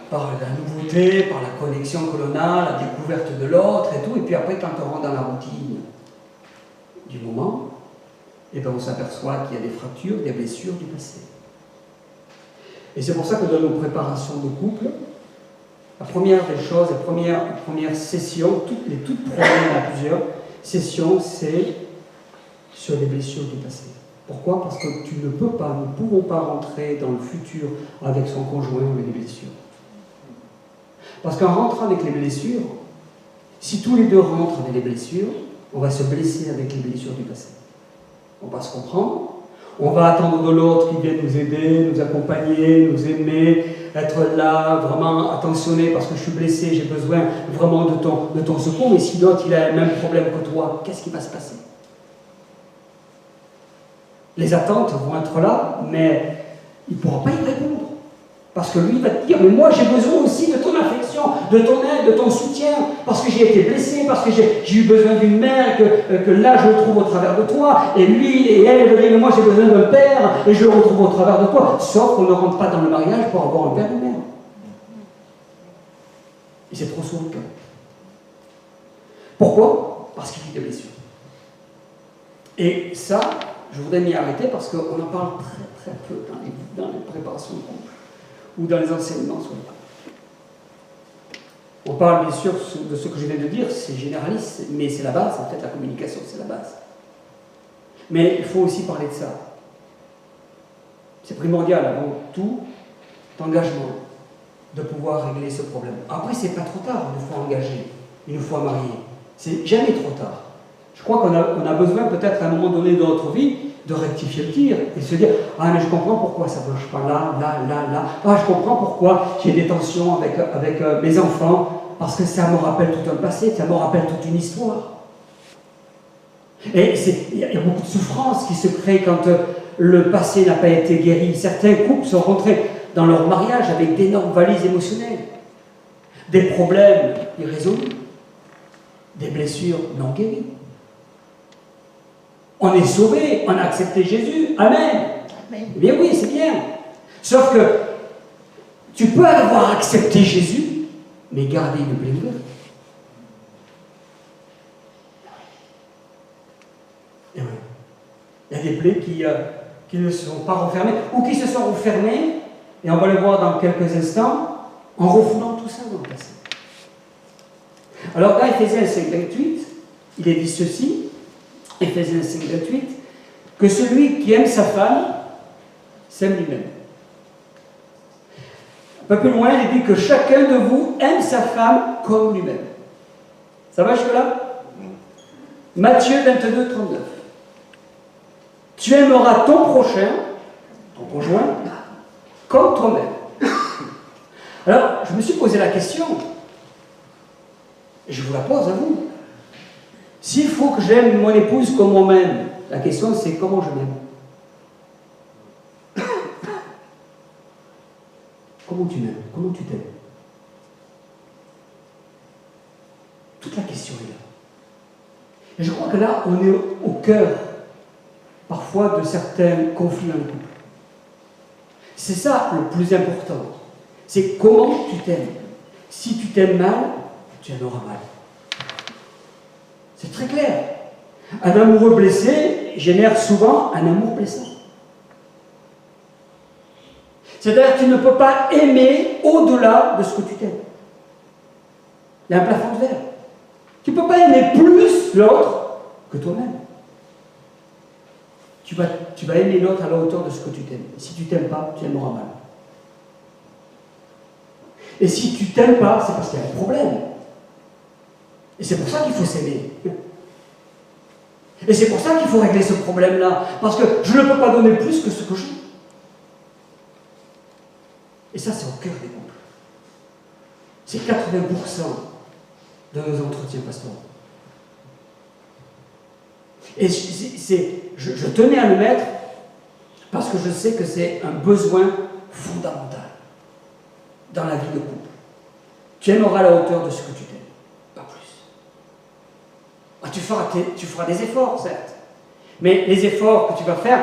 par la nouveauté, par la connexion que l'on a, la découverte de l'autre et tout, et puis après quand on rentre dans la routine du moment, et bien on s'aperçoit qu'il y a des fractures, des blessures du passé. Et c'est pour ça que dans nos préparations de couple, la première des choses, la première session, les toutes premières à plusieurs sessions, c'est sur les blessures du passé. Pourquoi? Parce que nous ne pouvons pas rentrer dans le futur avec son conjoint avec des blessures. Parce qu'en rentrant avec les blessures, si tous les deux rentrent avec les blessures, on va se blesser avec les blessures du passé. On va se comprendre, on va attendre de l'autre qui vienne nous aider, nous accompagner, nous aimer, être là, vraiment attentionné parce que je suis blessé, j'ai besoin vraiment de ton secours, mais si l'autre il a le même problème que toi, qu'est-ce qui va se passer? Les attentes vont être là, mais il ne pourra pas y répondre. Parce que lui va te dire, mais moi j'ai besoin aussi de ton affection, de ton aide, de ton soutien, parce que j'ai été blessé, parce que j'ai eu besoin d'une mère, que là je le trouve au travers de toi, et lui et elle va dire, mais moi j'ai besoin d'un père, et je le retrouve au travers de toi, sauf qu'on ne rentre pas dans le mariage pour avoir un père et une mère. Et c'est trop souvent le cas. Pourquoi? Parce qu'il y a des blessures. Et ça, je voudrais m'y arrêter parce qu'on en parle très très peu dans les préparations de couple ou dans les enseignements sur le couple. On parle bien sûr de ce que je viens de dire, c'est généraliste, mais c'est la base, en fait, la communication, c'est la base. Mais il faut aussi parler de ça. C'est primordial, avant tout, d'engagement, de pouvoir régler ce problème. Après, c'est pas trop tard, une fois engagé, une fois marié. C'est jamais trop tard. Je crois qu'on a besoin, peut-être à un moment donné de notre vie, de rectifier le tir et se dire « Ah, mais je comprends pourquoi ça ne marche pas là. Ah, je comprends pourquoi j'ai des tensions avec mes enfants, parce que ça me rappelle tout un passé, ça me rappelle toute une histoire. » Et il y a beaucoup de souffrance qui se crée quand le passé n'a pas été guéri. Certains couples sont rentrés dans leur mariage avec d'énormes valises émotionnelles, des problèmes irrésolus, des blessures non guéries. On est sauvé, on a accepté Jésus, Amen. Amen. Eh bien oui, c'est bien. Sauf que tu peux avoir accepté Jésus, mais garder une plaie ouverte. Et oui. Il y a des plaies qui ne sont pas refermées, ou qui se sont refermées, et on va le voir dans quelques instants, en refoulant tout ça dans le passé. Alors dans Éphésiens 5:28, il est dit ceci, Éphésiens 5:28, que celui qui aime sa femme s'aime lui-même. Un peu plus loin, il dit que chacun de vous aime sa femme comme lui-même. Ça va jusque-là? Matthieu 22:39. Tu aimeras ton prochain, ton conjoint, comme toi-même. Alors, je me suis posé la question, et je vous la pose à vous. S'il faut que j'aime mon épouse comme moi-même, la question c'est comment je m'aime. Comment tu m'aimes? Comment tu t'aimes? Toute la question est là. Et je crois que là, on est au cœur, parfois, de certains conflits dans le couple. C'est ça le plus important. C'est comment tu t'aimes. Si tu t'aimes mal, tu en auras mal. C'est très clair. Un amoureux blessé génère souvent un amour blessant. C'est-à-dire que tu ne peux pas aimer au-delà de ce que tu t'aimes. Il y a un plafond de verre. Tu ne peux pas aimer plus l'autre que toi-même. Tu vas aimer l'autre à la hauteur de ce que tu t'aimes. Si tu ne t'aimes pas, tu aimeras mal. Et si tu ne t'aimes pas, c'est parce qu'il y a un problème. Et c'est pour ça qu'il faut s'aimer. Et c'est pour ça qu'il faut régler ce problème-là. Parce que je ne peux pas donner plus que ce que j'ai. Et ça, c'est au cœur des couples. C'est 80% de nos entretiens pastoraux. Et je tenais à le mettre parce que je sais que c'est un besoin fondamental dans la vie de couple. Tu aimeras à la hauteur de ce que tu t'aimes, pas plus. Ah, tu feras des efforts, certes, mais les efforts que tu vas faire,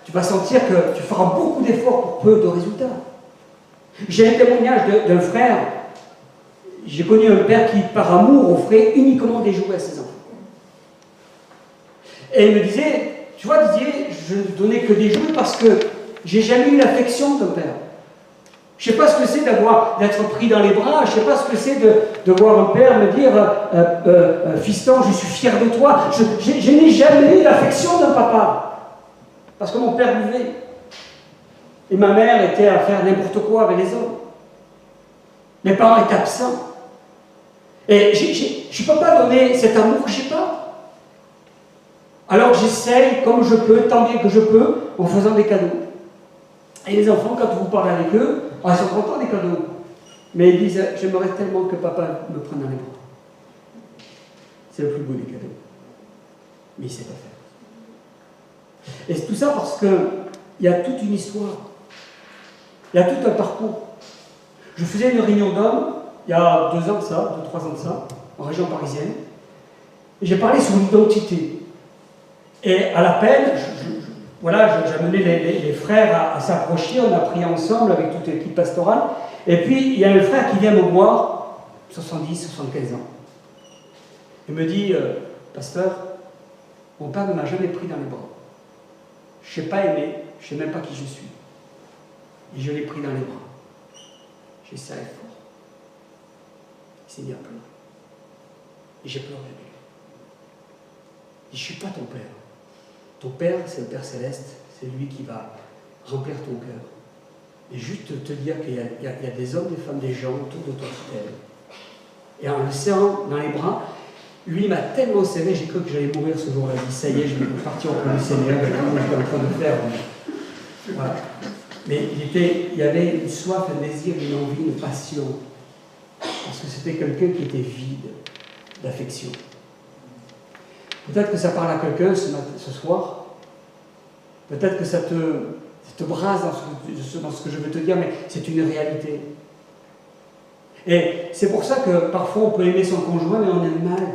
tu vas sentir que tu feras beaucoup d'efforts pour peu de résultats. J'ai un témoignage d'un frère. J'ai connu un père qui, par amour, offrait uniquement des jouets à ses enfants. Et il me disait, tu vois Didier, je ne donnais que des jouets parce que j'ai jamais eu l'affection d'un père. Je ne sais pas ce que c'est d'être pris dans les bras, je ne sais pas ce que c'est de voir un père me dire fiston, je suis fier de toi. Je n'ai jamais eu l'affection d'un papa. Parce que mon père buvait. Et ma mère était à faire n'importe quoi avec les hommes. Mes parents étaient absents. Et je ne peux pas donner cet amour que je n'ai pas. Alors j'essaye comme je peux, tant bien que je peux, en faisant des cadeaux. Et les enfants, quand vous parlez avec eux, ils sont contents des cadeaux. Mais ils disent, j'aimerais tellement que papa me prenne dans les bras. C'est le plus beau des cadeaux. Mais il ne sait pas faire. Et c'est tout ça parce qu'il y a toute une histoire. Il y a tout un parcours. Je faisais une réunion d'hommes, il y a 2 ans de ça, 2-3 ans de ça, en région parisienne. Et j'ai parlé sur l'identité. Et à l'appel, j'amenais les frères à s'approcher, on a prié ensemble avec toute l'équipe pastorale. Et puis, il y a un frère qui vient me voir, 70, 75 ans. Il me dit, pasteur, mon père ne m'a jamais pris dans les bras. Je ne sais pas aimer, je ne sais même pas qui je suis. Et je l'ai pris dans les bras. J'ai serré fort. Il s'est mis à pleurer. Et j'ai pleuré avec lui. Je ne suis pas ton père. Ton père, c'est le Père Céleste, c'est lui qui va remplir ton cœur. Et juste te dire qu'il y a des hommes, des femmes, des gens autour de toi qui t'aiment. Et en le serrant dans les bras, lui m'a tellement serré, j'ai cru que j'allais mourir ce jour-là. Il dit, ça y est, je vais partir au plan du Seigneur, avec tout ce que j'étais en train de faire. Voilà. Mais il y avait une soif, un désir, une envie, une passion. Parce que c'était quelqu'un qui était vide d'affection. Peut-être que ça parle à quelqu'un ce soir. Peut-être que ça te brase dans ce que je veux te dire, mais c'est une réalité. Et c'est pour ça que parfois on peut aimer son conjoint, mais on aime mal.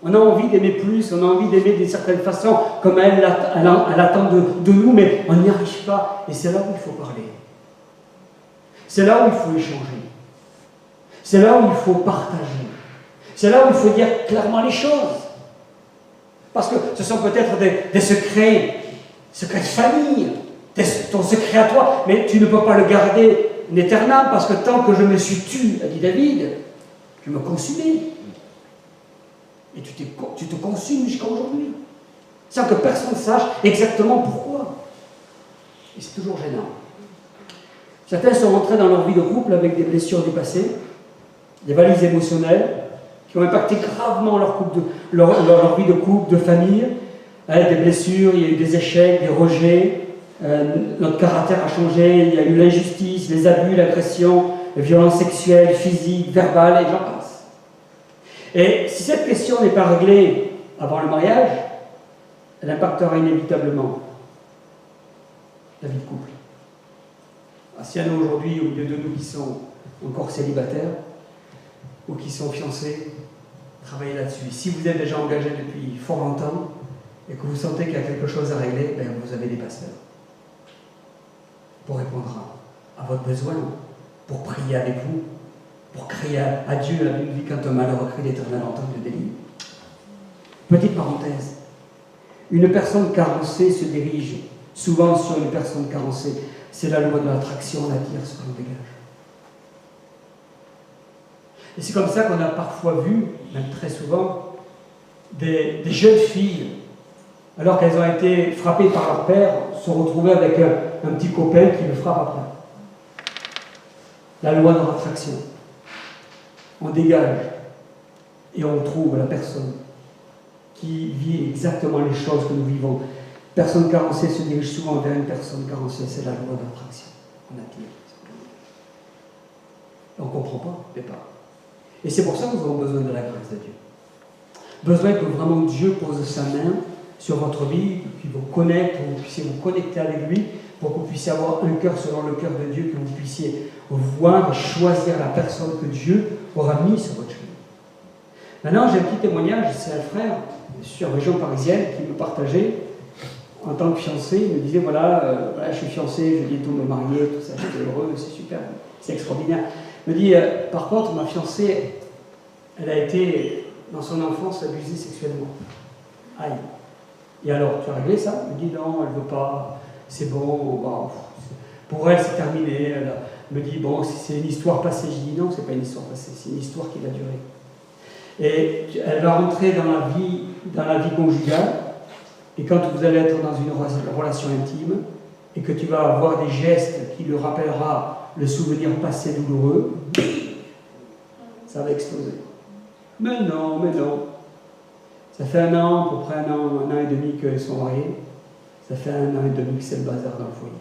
On a envie d'aimer plus, on a envie d'aimer d'une certaine façon, comme elle attend de nous, mais on n'y arrive pas. Et c'est là où il faut parler. C'est là où il faut échanger. C'est là où il faut partager. C'est là où il faut dire clairement les choses. Parce que ce sont peut-être des secrets de famille, ton secret à toi, mais tu ne peux pas le garder éternellement, parce que tant que je me suis tu, a dit David, tu me consumais. Et tu te consumes jusqu'à aujourd'hui, sans que personne ne sache exactement pourquoi. Et c'est toujours gênant. Certains sont rentrés dans leur vie de couple avec des blessures du passé, des valises émotionnelles, qui ont impacté gravement leur vie de couple, de famille, des blessures, il y a eu des échecs, des rejets, notre caractère a changé, il y a eu l'injustice, les abus, l'agression, les violences sexuelles, physiques, verbales, et j'en passe. Et si cette question n'est pas réglée avant le mariage, elle impactera inévitablement la vie de couple. S'il y en a aujourd'hui au milieu de nous qui sont encore célibataires, ou qui sont fiancés, travaillez là-dessus. Si vous êtes déjà engagé depuis fort longtemps et que vous sentez qu'il y a quelque chose à régler, vous avez des pasteurs pour répondre à votre besoin, pour prier avec vous, pour crier à Dieu. La Bible dit quand un malheureux crie, l'Éternel entend le délivre. Petite parenthèse, une personne carencée se dirige souvent sur une personne carencée. C'est la loi de l'attraction, on attire ce que l'on dégage. Et c'est comme ça qu'on a parfois vu, même très souvent, des jeunes filles, alors qu'elles ont été frappées par leur père, se retrouver avec un petit copain qui le frappe après. La loi de l'attraction. On dégage et on trouve la personne qui vit exactement les choses que nous vivons. Personne carencée se dirige souvent vers une personne carencée, c'est la loi de l'attraction. On attire. On ne comprend pas au départ. Et c'est pour ça que nous avons besoin de la grâce de Dieu. Besoin que vraiment Dieu pose sa main sur votre vie, qu'il vous connecte, que vous puissiez vous connecter avec lui, pour que vous puissiez avoir un cœur selon le cœur de Dieu, que vous puissiez voir et choisir la personne que Dieu aura mis sur votre chemin. Maintenant, j'ai un petit témoignage, c'est un frère sur la région parisienne qui me partageait, en tant que fiancé, il me disait, voilà, je suis fiancé, je vais bientôt me marier, tout ça, j'étais heureux, c'est super, c'est extraordinaire. Il me dit, par contre, ma fiancée, elle a été, dans son enfance, abusée sexuellement. Aïe. Et alors, tu as réglé ça? Il me dit, non, elle ne veut pas, c'est bon, bah, pour elle, c'est terminé. Elle me dit, bon, c'est une histoire passée. Je dis, non, c'est pas une histoire passée, c'est une histoire qui va durer. Et elle va rentrer dans la vie conjugale, et quand vous allez être dans une relation intime, et que tu vas avoir des gestes qui lui rappellera le souvenir passé douloureux, ça va exploser. Mais non, mais non. Ça fait un an, à peu près un an et demi qu'ils sont mariés. Ça fait un an et demi que c'est le bazar dans le foyer.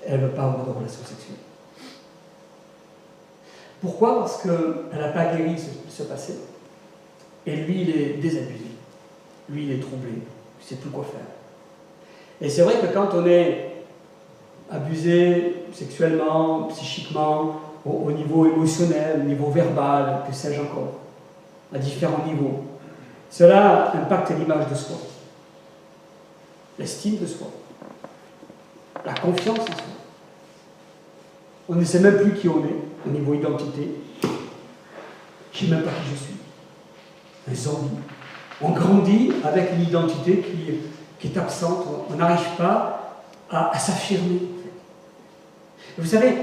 Elle ne veut pas avoir de relation sexuelle. Pourquoi? Parce qu'elle n'a pas guéri ce passé. Et lui, il est désabusé. Lui, il est troublé. Il ne sait plus quoi faire. Et c'est vrai que quand on est abusé sexuellement, psychiquement, au niveau émotionnel, au niveau verbal, que sais-je encore, à différents niveaux, cela impacte l'image de soi, l'estime de soi, la confiance en soi. On ne sait même plus qui on est, au niveau identité. Je ne sais même pas qui je suis. Un zombie. On grandit avec une identité qui est absente. On n'arrive pas à s'affirmer. Vous savez,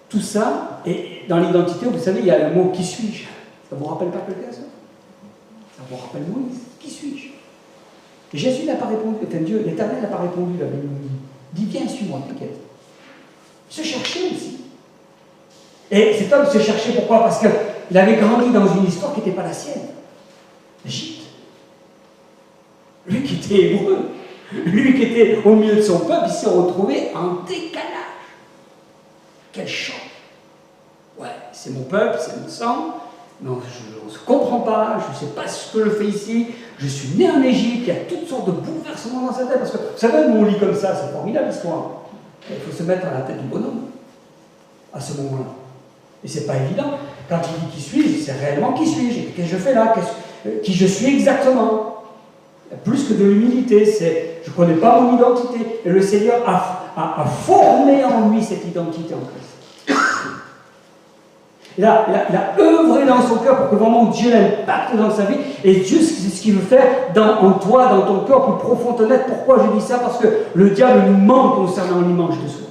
tout ça, et dans l'identité, vous savez, il y a le mot « qui suis-je ». Ça ne vous rappelle pas quelqu'un, ça? Ça vous rappelle Moïse. Qui suis-je? Et Jésus n'a pas répondu, enfin Dieu, l'Éternel n'a pas répondu à Moïse. Il dit, viens, suis-moi, t'inquiète. Se chercher aussi. Et cet homme se cherchait, pourquoi? Parce qu'il avait grandi dans une histoire qui n'était pas la sienne. L'Égypte. Lui qui était hébreu, lui qui était au milieu de son peuple, il s'est retrouvé en décalage. Quel choc! Ouais, c'est mon peuple, c'est mon sang, mais on ne se comprend pas, je ne sais pas ce que je fais ici, je suis né en Égypte, il y a toutes sortes de bouleversements dans sa tête, parce que, vous savez, nous on lit comme ça, c'est formidable l'histoire. Il faut se mettre à la tête du bonhomme, à ce moment-là. Et c'est pas évident. Quand il dit qui suis-je, c'est réellement qui suis-je, qu'est-ce que je fais là, qui je suis exactement. Plus que de l'humilité, c'est je ne connais pas mon identité. Et le Seigneur a formé en lui cette identité en Christ. Il a œuvré dans son cœur pour que vraiment Dieu l'impacte dans sa vie. Et Dieu, c'est ce qu'il veut faire en toi, dans ton cœur, plus profond, honnête. Pourquoi je dis ça? Parce que le diable nous ment concernant l'image de soi.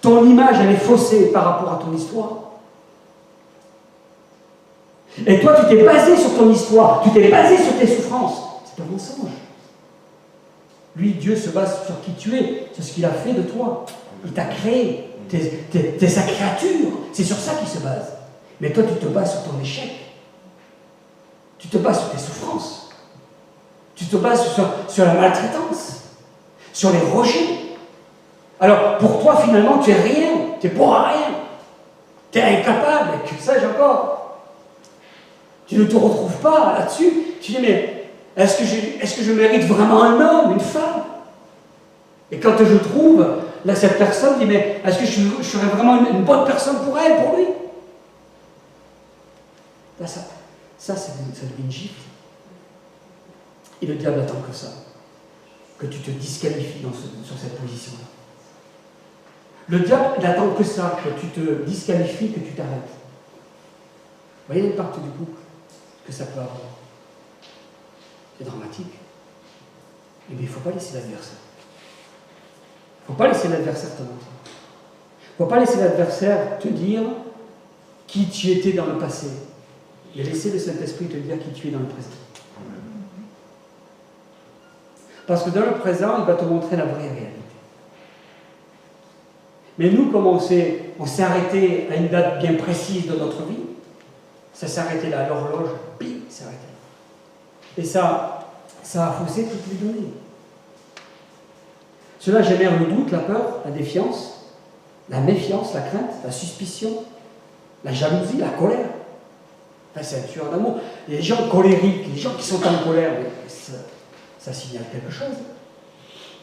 Ton image, elle est faussée par rapport à ton histoire. Et toi, tu t'es basé sur ton histoire, tu t'es basé sur tes souffrances. C'est un mensonge. Lui, Dieu se base sur qui tu es, sur ce qu'il a fait de toi. Il t'a créé, t'es sa créature. C'est sur ça qu'il se base. Mais toi, tu te bases sur ton échec. Tu te bases sur tes souffrances. Tu te bases sur la maltraitance, sur les rejets. Alors, pour toi, finalement, tu es rien, tu es pour rien. Tu es incapable, que sais-je encore. Tu ne te retrouves pas là-dessus. Tu dis, mais est-ce que je mérite vraiment un homme, une femme? Et quand je trouve, là, cette personne dit, mais est-ce que je serais vraiment une bonne personne pour elle, pour lui? Là, ça devient une gifle. Et le diable attend que ça. Que tu te disqualifies sur cette position-là. Le diable n'attend que ça, que tu te disqualifies, que tu t'arrêtes. Vous voyez l'impact du couple que ça peut avoir. C'est dramatique. Mais il ne faut pas laisser l'adversaire. Il ne faut pas laisser l'adversaire te mentir. Il ne faut pas laisser l'adversaire te dire qui tu étais dans le passé. Et laisser le Saint-Esprit te dire qui tu es dans le présent. Parce que dans le présent, il va te montrer la vraie réalité. Mais nous, comme on s'est arrêté à une date bien précise de notre vie, ça s'est arrêté là, l'horloge, bim, s'est arrêté là. Et ça a faussé toutes les données. Cela génère le doute, la peur, la défiance. la méfiance, la crainte, la suspicion, la jalousie, la colère. Enfin, c'est un tueur d'amour. Les gens colériques, les gens qui sont en colère, ça signale quelque chose.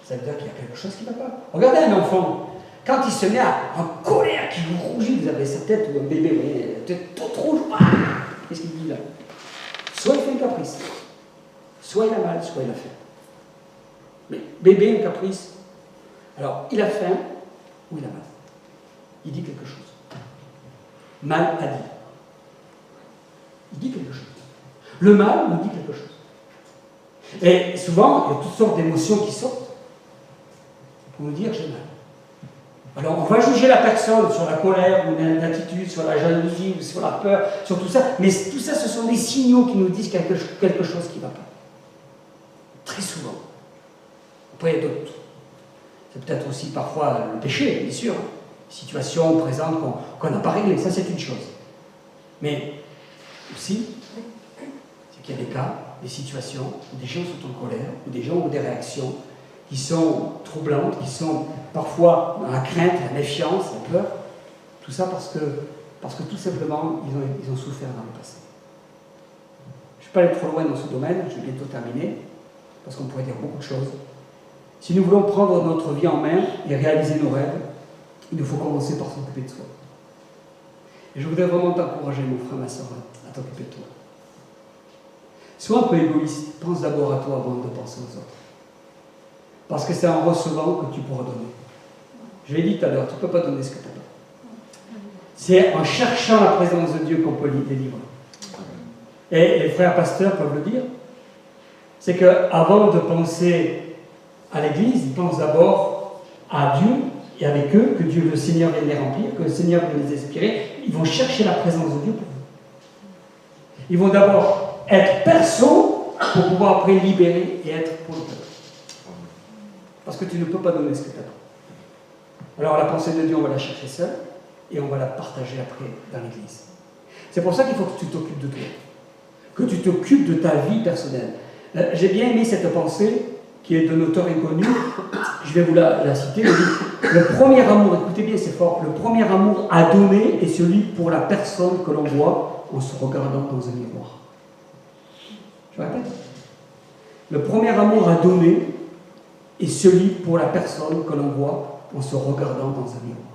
Ça veut dire qu'il y a quelque chose qui ne va pas. Regardez un enfant, quand il se met en colère, qu'il rougit, vous avez sa tête, ou un bébé, vous voyez, la tête toute rouge, qu'est-ce qu'il dit là? Soit il fait un caprice, soit il a mal, soit il a faim. Mais bébé, un caprice, alors il a faim ou il a mal. Il dit quelque chose. Mal à dire. Il dit quelque chose. Le mal nous dit quelque chose. Et souvent, il y a toutes sortes d'émotions qui sortent pour nous dire j'ai mal. Alors on va juger la personne sur la colère ou l'attitude, sur la jalousie ou sur la peur, sur tout ça, mais tout ça ce sont des signaux qui nous disent quelque chose qui ne va pas. Très souvent. Après il y a d'autres. C'est peut-être aussi parfois le péché, bien sûr. Situations présentes qu'on n'a pas réglées, ça c'est une chose. Mais aussi, c'est qu'il y a des cas, des situations où des gens sont en colère, où des gens ont des réactions qui sont troublantes, qui sont parfois dans la crainte, la méfiance, la peur. Tout ça parce que tout simplement, ils ont souffert dans le passé. Je ne vais pas aller trop loin dans ce domaine, je vais bientôt terminer, parce qu'on pourrait dire beaucoup de choses. Si nous voulons prendre notre vie en main et réaliser nos rêves, il nous faut commencer par s'occuper de soi. Et je voudrais vraiment t'encourager, mon frère, ma soeur, à t'occuper de toi. Sois un peu égoïste, pense d'abord à toi avant de penser aux autres. Parce que c'est en recevant que tu pourras donner. Je l'ai dit tout à l'heure, tu ne peux pas donner ce que tu n'as pas. C'est en cherchant la présence de Dieu qu'on peut délivrer. Et les frères pasteurs peuvent le dire. C'est qu'avant de penser à l'Église, ils pensent d'abord à Dieu et avec eux, que Dieu, le Seigneur, vienne les remplir, que le Seigneur vienne les inspirer. Ils vont chercher la présence de Dieu pour eux. Ils vont d'abord être perso pour pouvoir après libérer et être pour le peuple. Parce que tu ne peux pas donner ce que tu as. Alors la pensée de Dieu, on va la chercher seule et on va la partager après dans l'Église. C'est pour ça qu'il faut que tu t'occupes de toi, que tu t'occupes de ta vie personnelle. J'ai bien aimé cette pensée qui est d'un auteur inconnu. Je vais vous la citer. Le premier amour, écoutez bien, c'est fort. Le premier amour à donner est celui pour la personne que l'on voit en se regardant dans un miroir. Je répète. Le premier amour à donner est celui pour la personne que l'on voit en se regardant dans un miroir.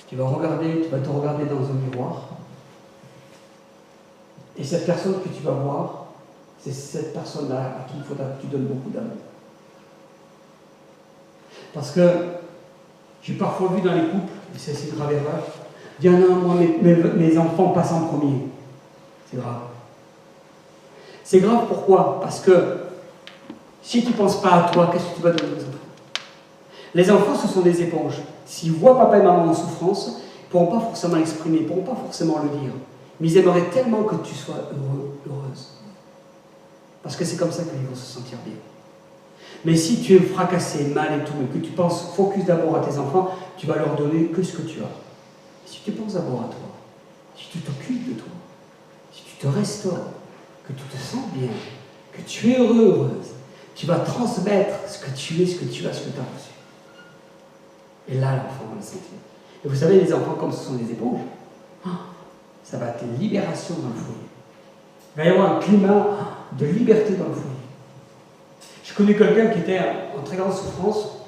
Tu vas te regarder dans un miroir, et cette personne que tu vas voir, c'est cette personne-là à qui il faudra que tu donnes beaucoup d'amour. Parce que j'ai parfois vu dans les couples, et c'est une grave erreur, dire non, moi mes enfants passent en premier. C'est grave. C'est grave pourquoi? Parce que si tu ne penses pas à toi, qu'est-ce que tu vas donner aux enfants? Les enfants, ce sont des éponges. S'ils voient papa et maman en souffrance, ils ne pourront pas forcément l'exprimer, ils ne pourront pas forcément le dire. Mais ils aimeraient tellement que tu sois heureux, heureuse. Parce que c'est comme ça qu'ils vont se sentir bien. Mais si tu es fracassé, mal et tout, et que tu penses focus d'abord à tes enfants, tu vas leur donner que ce que tu as. Si tu penses d'abord à toi, si tu t'occupes de toi, si tu te restaures, que tu te sens bien, que tu es heureux, heureuse, tu vas transmettre ce que tu es, ce que tu as, ce que tu as reçu. Et là, l'enfant va le sentir. Et vous savez, les enfants, comme ce sont des éponges, ça va être une libération dans le foyer. Il va y avoir un climat de liberté dans le foyer. Je connais quelqu'un qui était en très grande souffrance.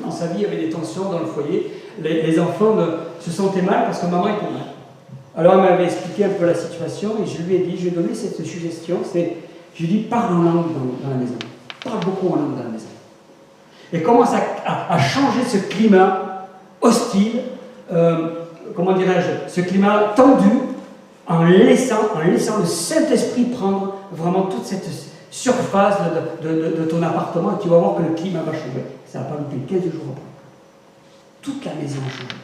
Dans sa vie, il y avait des tensions dans le foyer. Les enfants se sentaient mal parce que maman était mal. Alors, elle m'avait expliqué un peu la situation et je lui ai dit, je lui ai donné cette suggestion, je lui ai dit, parle en langue dans la maison. Parle beaucoup en langue dans la maison. Et commence à changer ce climat hostile, comment dirais-je, ce climat tendu, en laissant le Saint-Esprit prendre vraiment toute cette surface de ton appartement, et tu vas voir que le climat va changer. Ça n'a pas loupé 15 jours après. Toute la maison a changé.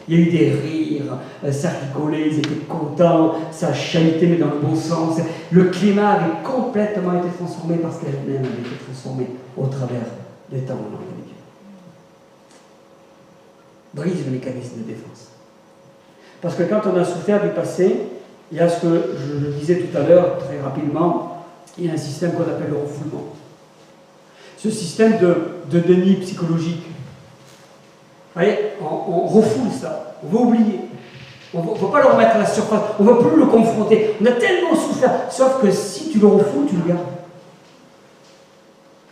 Il y a eu des rires, ça rigolait, ils étaient contents, ça chahutait, mais dans le bon sens. Le climat avait complètement été transformé parce qu'elle-même avait été transformée au travers des temps où on avait Dieu. Brise le mécanisme de défense. Parce que quand on a souffert du passé, il y a ce que je disais tout à l'heure, très rapidement, il y a un système qu'on appelle le refoulement. Ce système de déni psychologique. voyez, on refoule ça, on va oublier. On ne va pas le remettre à la surface, on ne va plus le confronter. On a tellement souffert, sauf que si tu le refoules, tu le gardes.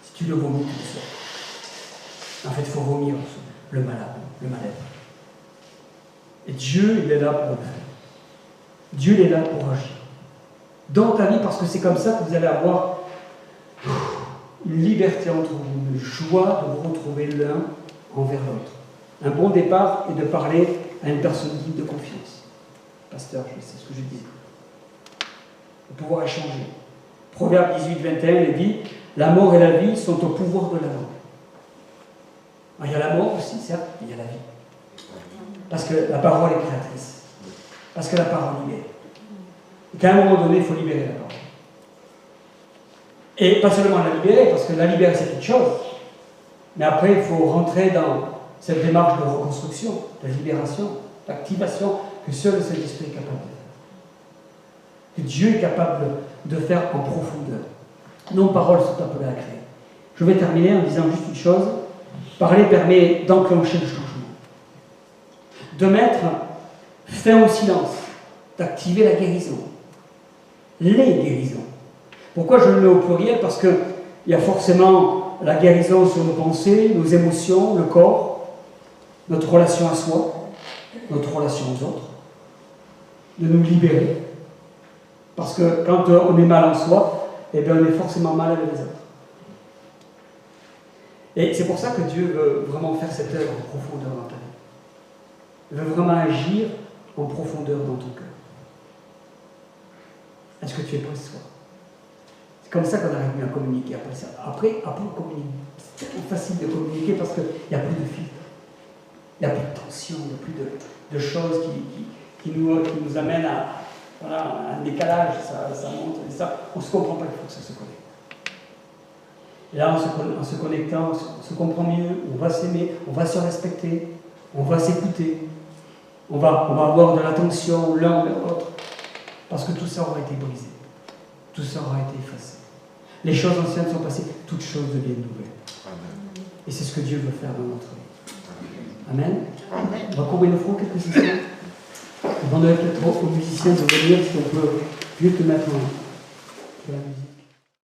Si tu le vomis, tu le sors. En fait, il faut vomir le malade, le mal-être. Et Dieu, il est là pour le faire. Dieu, il est là pour agir. Dans ta vie, parce que c'est comme ça que vous allez avoir une liberté entre vous, une joie de vous retrouver l'un envers l'autre. Un bon départ est de parler à une personne digne de confiance. Pasteur, c'est ce que je disais. De pouvoir échanger. Proverbe 18, 21, il dit « La mort et la vie sont au pouvoir de la langue. » Il y a la mort aussi, certes, mais il y a la vie. Parce que la parole est créatrice. Parce que la parole libère. Et qu'à un moment donné, il faut libérer la parole. Et pas seulement la libérer, parce que la libérer, c'est une chose. Mais après, il faut rentrer dans cette démarche de reconstruction, de libération, d'activation que seul le Saint-Esprit est capable de faire. Que Dieu est capable de faire en profondeur. Nos paroles sont appelées à créer. Je vais terminer en disant juste une chose. Parler permet d'enclencher le changement. De mettre fin au silence. D'activer la guérison. Les guérisons. Pourquoi je le mets au pluriel? Parce qu'il y a forcément la guérison sur nos pensées, nos émotions, le corps, notre relation à soi, notre relation aux autres, de nous libérer. Parce que quand on est mal en soi, eh bien on est forcément mal avec les autres. Et c'est pour ça que Dieu veut vraiment faire cette œuvre en profondeur dans ta vie. Il veut vraiment agir en profondeur dans ton cœur. Est-ce que tu es prêt ce soir? C'est comme ça qu'on arrive mieux à communiquer après ça. Après on communique. C'est tellement facile de communiquer parce qu'il n'y a plus de filtre. Il n'y a plus de tension, il n'y a plus de choses qui nous amènent à un décalage, ça monte, et ça, on ne se comprend pas, il faut que ça se connecte. Et là, en se connectant, on se comprend mieux, on va s'aimer, on va se respecter, on va s'écouter, on va avoir de l'attention l'un envers l'autre, parce que tout ça aura été brisé, tout ça aura été effacé. Les choses anciennes sont passées, toutes choses deviennent nouvelles. Amen. Et c'est ce que Dieu veut faire dans notre vie. Amen. Amen. On va courber nos fronts quelques instants. On va demander peut-être aux musiciens de venir, si on peut juste mettre la musique.